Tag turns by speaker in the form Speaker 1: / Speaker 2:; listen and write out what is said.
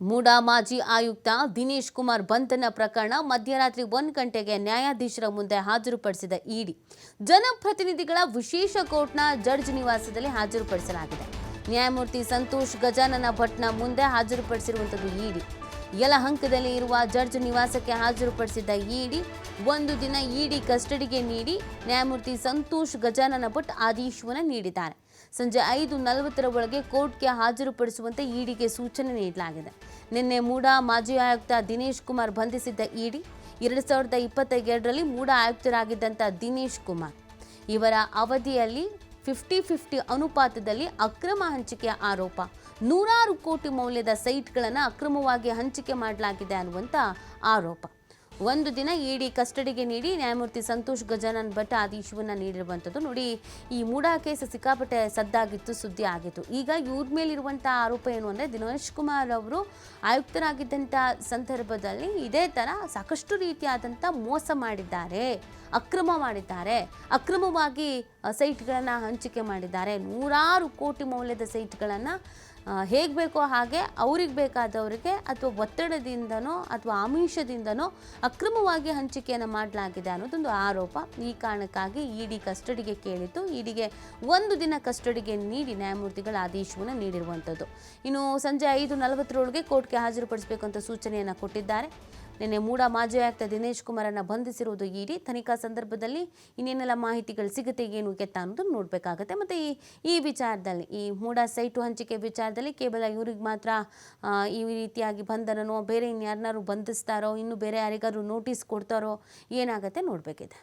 Speaker 1: ಮೂಡಾ ಮಾಜಿ ಆಯುಕ್ತ ದಿನೇಶ್ ಕುಮಾರ್ ಬಂಧನ ಪ್ರಕರಣ ಮಧ್ಯರಾತ್ರಿ 1 ಗಂಟೆಗೆ ನ್ಯಾಯಾಧೀಶರ ಮುಂದೆ ಹಾಜರುಪಡಿಸಿದ ಇಡಿ ಜನಪ್ರತಿನಿಧಿಗಳ ವಿಶೇಷ ಕೋರ್ಟ್ನ ಜಡ್ಜ್ ನಿವಾಸದಲ್ಲಿ ಹಾಜರುಪಡಿಸಲಾಗಿದೆ. ನ್ಯಾಯಮೂರ್ತಿ ಸಂತೋಷ್ ಗಜಾನನ ಭಟ್ನ ಮುಂದೆ ಹಾಜರುಪಡಿಸಿರುವಂತದ್ದು ಇಡಿ. ಯಲಹಂಕದಲ್ಲಿ ಇರುವ ಜಡ್ಜ್ ನಿವಾಸಕ್ಕೆ ಹಾಜರುಪಡಿಸಿದ್ದ ಇಡಿ ಒಂದು ದಿನ ಇಡಿ ಕಸ್ಟಡಿಗೆ ನೀಡಿ ನ್ಯಾಯಮೂರ್ತಿ ಸಂತೋಷ್ ಗಜಾನನ ಭಟ್ ಆದೇಶವನ್ನು ನೀಡಿದ್ದಾರೆ. ಸಂಜೆ 5:40 ಒಳಗೆ ಕೋರ್ಟ್ಗೆ ಹಾಜರುಪಡಿಸುವಂತೆ ಇಡಿಗೆ ಸೂಚನೆ ನೀಡಲಾಗಿದೆ. ನಿನ್ನೆ ಮೂಡಾ ಮಾಜಿ ಆಯುಕ್ತ ದಿನೇಶ್ ಕುಮಾರ್ ಬಂಧಿಸಿದ್ದ ಇಡಿ 2022ರಲ್ಲಿ ಮೂಡಾ ಆಯುಕ್ತರಾಗಿದ್ದಂಥ ದಿನೇಶ್ ಕುಮಾರ್ ಇವರ ಅವಧಿಯಲ್ಲಿ 50-50 ಅನುಪಾತದಲ್ಲಿ ಅಕ್ರಮ ಹಂಚಿಕೆ ಆರೋಪ, 100 ಕೋಟಿ ಮೌಲ್ಯದ ಸೈಟ್ಗಳನ್ನು ಅಕ್ರಮವಾಗಿ ಹಂಚಿಕೆ ಮಾಡಲಾಗಿದೆ ಅನ್ನುವಂಥ ಆರೋಪ. ಒಂದು ದಿನ ಇಡಿ ಕಸ್ಟಡಿಗೆ ನೀಡಿ ನ್ಯಾಯಮೂರ್ತಿ ಸಂತೋಷ್ ಗಜಾನನ್ ಭಟ್ ಆದೇಶವನ್ನು ನೀಡಿರುವಂಥದ್ದು. ನೋಡಿ, ಈ ಮೂಡಾ ಕೇಸ್ ಸಿಕ್ಕಾಪಟ್ಟೆ ಸದ್ದಾಗಿತ್ತು, ಸುದ್ದಿ ಆಗಿತ್ತು. ಈಗ ಇವ್ರ ಮೇಲಿರುವಂಥ ಆರೋಪ ಏನು ಅಂದರೆ, ದಿನೇಶ್ ಕುಮಾರ್ ಅವರು ಆಯುಕ್ತರಾಗಿದ್ದಂಥ ಸಂದರ್ಭದಲ್ಲಿ ಇದೇ ಥರ ಸಾಕಷ್ಟು ರೀತಿಯಾದಂಥ ಮೋಸ ಮಾಡಿದ್ದಾರೆ, ಅಕ್ರಮ ಮಾಡಿದ್ದಾರೆ, ಅಕ್ರಮವಾಗಿ ಸೈಟ್ಗಳನ್ನು ಹಂಚಿಕೆ ಮಾಡಿದ್ದಾರೆ. 100 ಕೋಟಿ ಮೌಲ್ಯದ ಸೈಟ್ಗಳನ್ನು ಹೇಗೆ ಬೇಕೋ ಹಾಗೆ ಅವ್ರಿಗೆ ಬೇಕಾದವರಿಗೆ ಅಥವಾ ಒತ್ತಡದಿಂದನೋ ಅಥವಾ ಆಮಿಷದಿಂದನೋ ಅಕ್ರಮವಾಗಿ ಹಂಚಿಕೆಯನ್ನು ಮಾಡಲಾಗಿದೆ ಅನ್ನೋದೊಂದು ಆರೋಪ. ಈ ಕಾರಣಕ್ಕಾಗಿ ಇಡಿ ಕಸ್ಟಡಿಗೆ ಕೇಳಿತ್ತು. ಇಡಿಗೆ ಒಂದು ದಿನ ಕಸ್ಟಡಿಗೆ ನೀಡಿ ನ್ಯಾಯಮೂರ್ತಿಗಳ ಆದೇಶವನ್ನು ನೀಡಿರುವಂಥದ್ದು. ಇನ್ನು ಸಂಜೆ 5:40 ಕೋರ್ಟ್ಗೆ ಹಾಜರುಪಡಿಸಬೇಕು ಅಂತ ಸೂಚನೆಯನ್ನು ಕೊಟ್ಟಿದ್ದಾರೆ. ನಿನ್ನೆ ಮೂಡಾ ಮಾಜಿ ಆಯುಕ್ತ ದಿನೇಶ್ ಕುಮಾರನ್ನು ಬಂಧಿಸಿರುವುದು ಇಡಿ. ತನಿಖಾ ಸಂದರ್ಭದಲ್ಲಿ ಇನ್ನೇನೆಲ್ಲ ಮಾಹಿತಿಗಳು ಸಿಗುತ್ತೆ, ಏನು ಎತ್ತ ಅನ್ನೋದನ್ನು ನೋಡಬೇಕಾಗತ್ತೆ. ಮತ್ತು ಈ ವಿಚಾರದಲ್ಲಿ, ಈ ಮೂಡಾ ಸೈಟು ಹಂಚಿಕೆ ವಿಚಾರದಲ್ಲಿ ಕೇವಲ ಇವ್ರಿಗೆ ಮಾತ್ರ ಈ ರೀತಿಯಾಗಿ ಬಂಧನನೋ, ಬೇರೆ ಇನ್ಯಾರನ್ನಾರು ಬಂಧಿಸ್ತಾರೋ, ಇನ್ನು ಬೇರೆ ಯಾರಿಗಾದ್ರು ನೋಟಿಸ್ ಕೊಡ್ತಾರೋ, ಏನಾಗುತ್ತೆ ನೋಡಬೇಕಿದೆ.